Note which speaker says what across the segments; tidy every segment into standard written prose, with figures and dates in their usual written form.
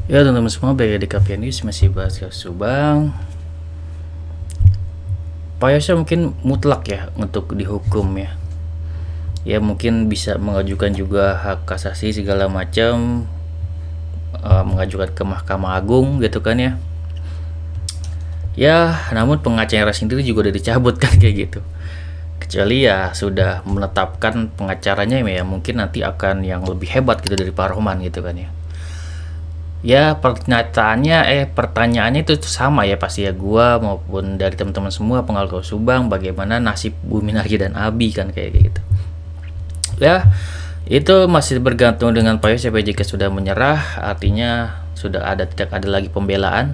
Speaker 1: Ya teman-teman semua, balik di Kapian News masih bahas kasus Subang. Pak Yosya mungkin mutlak ya untuk dihukum ya. Ya mungkin bisa mengajukan juga hak kasasi segala macam, mengajukan ke Mahkamah Agung gitu kan ya. Ya, namun pengacara sendiri juga udah dicabut kan kayak gitu. Kecuali ya sudah menetapkan pengacaranya ya, mungkin nanti akan yang lebih hebat gitu dari Pak Rohman gitu kan ya. Ya pertanyaannya itu sama ya pasti ya, gua maupun dari teman-teman semua pengawal Subang, bagaimana nasib Bu Minarti dan Abi kan kayak gitu. Ya, itu masih bergantung dengan Pak Yosep jika sudah menyerah, artinya tidak ada lagi pembelaan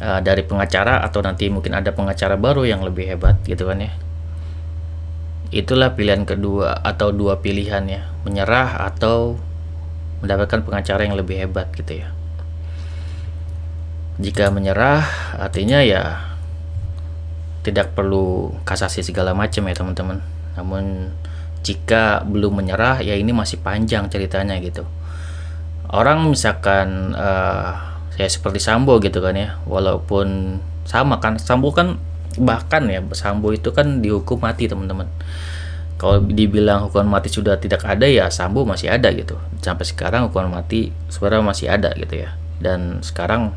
Speaker 1: dari pengacara, atau nanti mungkin ada pengacara baru yang lebih hebat gitu kan ya. Itulah pilihan kedua atau dua pilihan ya, menyerah atau mendapatkan pengacara yang lebih hebat gitu ya. Jika menyerah artinya ya tidak perlu kasasi segala macam ya teman-teman. Namun jika belum menyerah ya ini masih panjang ceritanya gitu. Orang misalkan saya seperti Sambo gitu kan ya, walaupun sama kan, Sambo kan bahkan ya, Sambo itu kan dihukum mati teman-teman. Kalau dibilang hukuman mati sudah tidak ada ya, Sambo masih ada gitu. Sampai sekarang hukuman mati sebenarnya masih ada gitu ya. Dan sekarang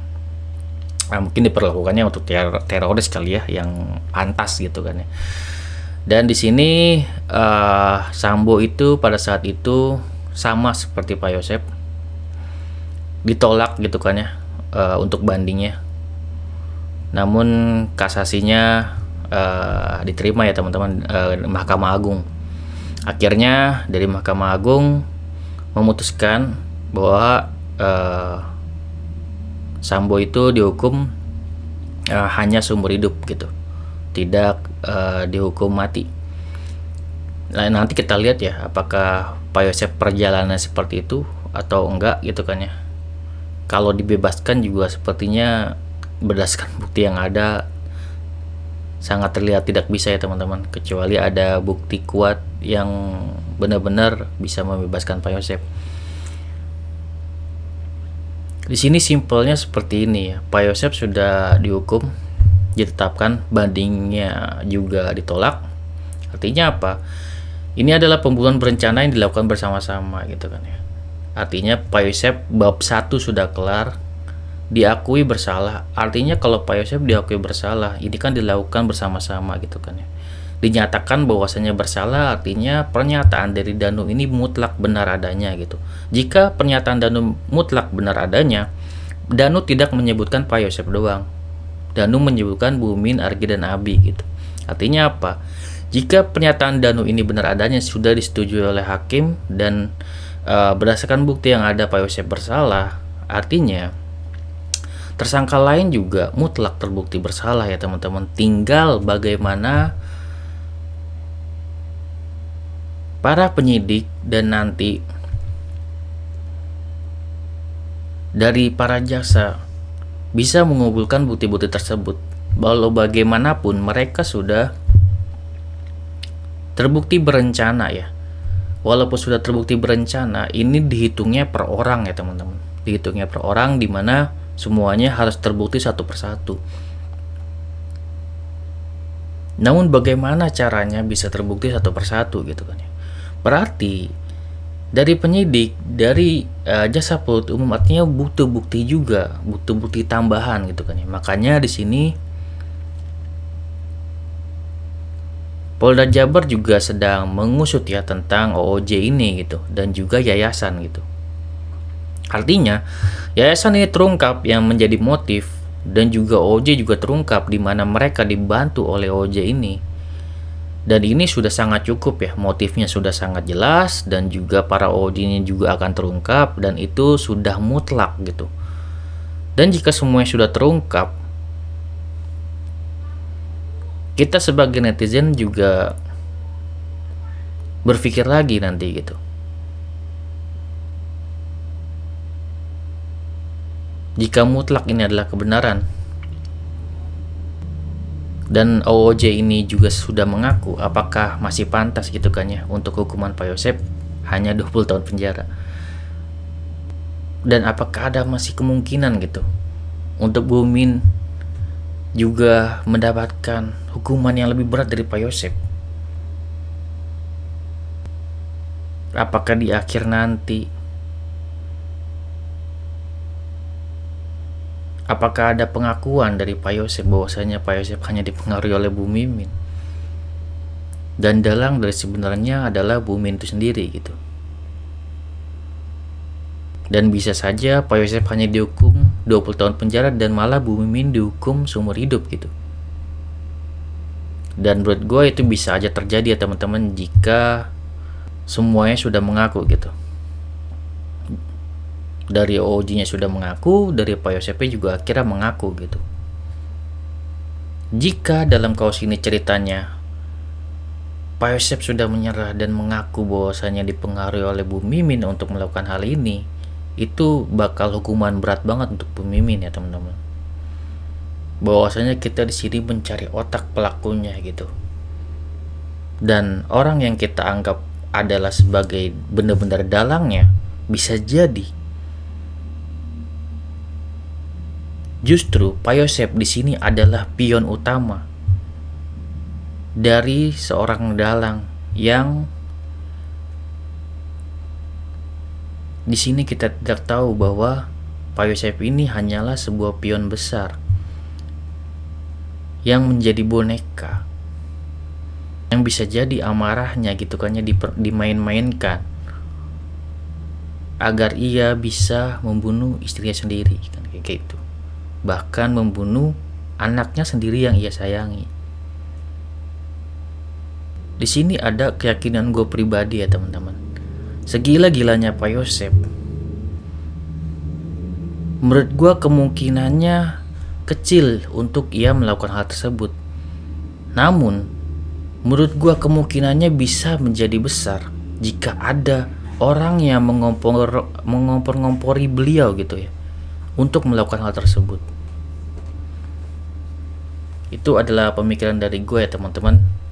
Speaker 1: mungkin diperlakukannya untuk teroris kali ya, yang pantas gitu kan ya. Dan di sini Sambo itu pada saat itu sama seperti Pak Yosep, ditolak gitu kan ya, untuk bandingnya. Namun kasasinya diterima ya teman-teman, Mahkamah Agung. Akhirnya dari Mahkamah Agung memutuskan bahwa Sambo itu dihukum hanya seumur hidup gitu, tidak dihukum mati. Nah, nanti kita lihat ya apakah Pak Yosep perjalanan seperti itu atau enggak gitu kan ya. Kalau dibebaskan juga sepertinya berdasarkan bukti yang ada sangat terlihat tidak bisa ya teman-teman, kecuali ada bukti kuat yang benar-benar bisa membebaskan Pak Yosep. Di sini simpelnya seperti ini ya, Pak Yosep sudah dihukum, ditetapkan, bandingnya juga ditolak. Artinya apa? Ini adalah pembunuhan berencana yang dilakukan bersama-sama gitu kan ya. Artinya Pak Yosep bab 1 sudah kelar, diakui bersalah. Artinya kalau Pak Yosep diakui bersalah, ini kan dilakukan bersama-sama gitu kan ya. Dinyatakan bahwasanya bersalah, artinya pernyataan dari Danu ini mutlak benar adanya gitu. Jika pernyataan Danu mutlak benar adanya, Danu tidak menyebutkan Pak Yosep doang. Danu menyebutkan Bumin, Argi, dan Abi gitu. Artinya apa? Jika pernyataan Danu ini benar adanya, sudah disetujui oleh hakim, dan berdasarkan bukti yang ada Pak Yosep bersalah, artinya tersangka lain juga mutlak terbukti bersalah ya teman-teman. Tinggal bagaimana para penyidik dan nanti dari para jaksa bisa mengumpulkan bukti-bukti tersebut. Walau bagaimanapun mereka sudah terbukti berencana ya. Walaupun sudah terbukti berencana, ini dihitungnya per orang ya teman-teman. Dihitungnya per orang, dimana semuanya harus terbukti satu persatu. Namun bagaimana caranya bisa terbukti satu persatu gitu kan ya. Berarti dari penyidik, dari jasa penuntut umum, artinya butuh bukti juga, butuh bukti tambahan gitu kan ya. Makanya di sini Polda Jabar juga sedang mengusut ya tentang OOJ ini gitu, dan juga yayasan gitu. Artinya yayasan ini terungkap yang menjadi motif, dan juga OOJ juga terungkap di mana mereka dibantu oleh OOJ ini. Dan ini sudah sangat cukup ya, motifnya sudah sangat jelas, dan juga para OOJ ini juga akan terungkap, dan itu sudah mutlak gitu. Dan jika semuanya sudah terungkap, kita sebagai netizen juga berpikir lagi nanti gitu. Jika mutlak ini adalah kebenaran, dan OOJ ini juga sudah mengaku, apakah masih pantas gitu kan ya untuk hukuman Pak Yosep hanya 20 tahun penjara. Dan apakah ada masih kemungkinan gitu untuk Bu Mimin juga mendapatkan hukuman yang lebih berat dari Pak Yosep? Apakah di akhir nanti, apakah ada pengakuan dari Pak Yosep bahwasanya Pak Yosep hanya dipengaruhi oleh Bu Mimin dan dalang dari sebenarnya adalah Bu Mimin itu sendiri gitu? Dan bisa saja Pak Yosep hanya dihukum 20 tahun penjara dan malah Bu Mimin dihukum seumur hidup gitu. Dan menurut gue itu bisa aja terjadi ya teman-teman, jika semuanya sudah mengaku gitu. Dari OG-nya sudah mengaku, dari Pak Yosepnya juga akhirnya mengaku gitu. Jika dalam kasus ini ceritanya Pak Yosep sudah menyerah dan mengaku bahwasanya dipengaruhi oleh Bu Mimin untuk melakukan hal ini, itu bakal hukuman berat banget untuk Bu Mimin ya teman-teman. Bahwasanya kita di sini mencari otak pelakunya gitu. Dan orang yang kita anggap adalah sebagai benar-benar dalangnya bisa jadi justru Pak Yosep di sini adalah pion utama dari seorang dalang yang di sini kita tidak tahu bahwa Pak Yosep ini hanyalah sebuah pion besar yang menjadi boneka, yang bisa jadi amarahnya gitu kan ya dimain-mainkan agar ia bisa membunuh istrinya sendiri kan, kayak gitu. Bahkan membunuh anaknya sendiri yang ia sayangi. Di sini ada keyakinan gue pribadi ya teman-teman. Segila-gilanya Pak Yosep, menurut gue kemungkinannya kecil untuk ia melakukan hal tersebut. Namun menurut gue kemungkinannya bisa menjadi besar jika ada orang yang mengompor-ngompori beliau gitu ya untuk melakukan hal tersebut. Itu adalah pemikiran dari gue ya teman-teman.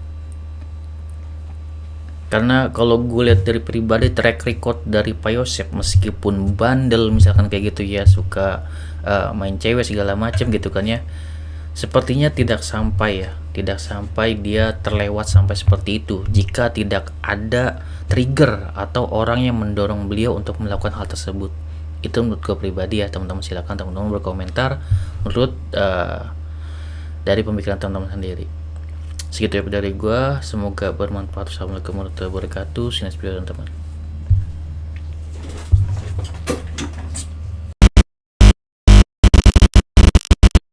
Speaker 1: Karena kalau gue lihat dari pribadi track record dari Pak Yosep, meskipun bandel misalkan kayak gitu ya, suka main cewek segala macam gitu kan ya, sepertinya tidak sampai dia terlewat sampai seperti itu jika tidak ada trigger atau orang yang mendorong beliau untuk melakukan hal tersebut. Itu menurut gue pribadi ya teman-teman. Silakan teman-teman berkomentar menurut dari pemikiran teman-teman sendiri. Segitu ya dari gue, semoga bermanfaat. Assalamualaikum warahmatullahi wabarakatuh. Sinas teman-teman.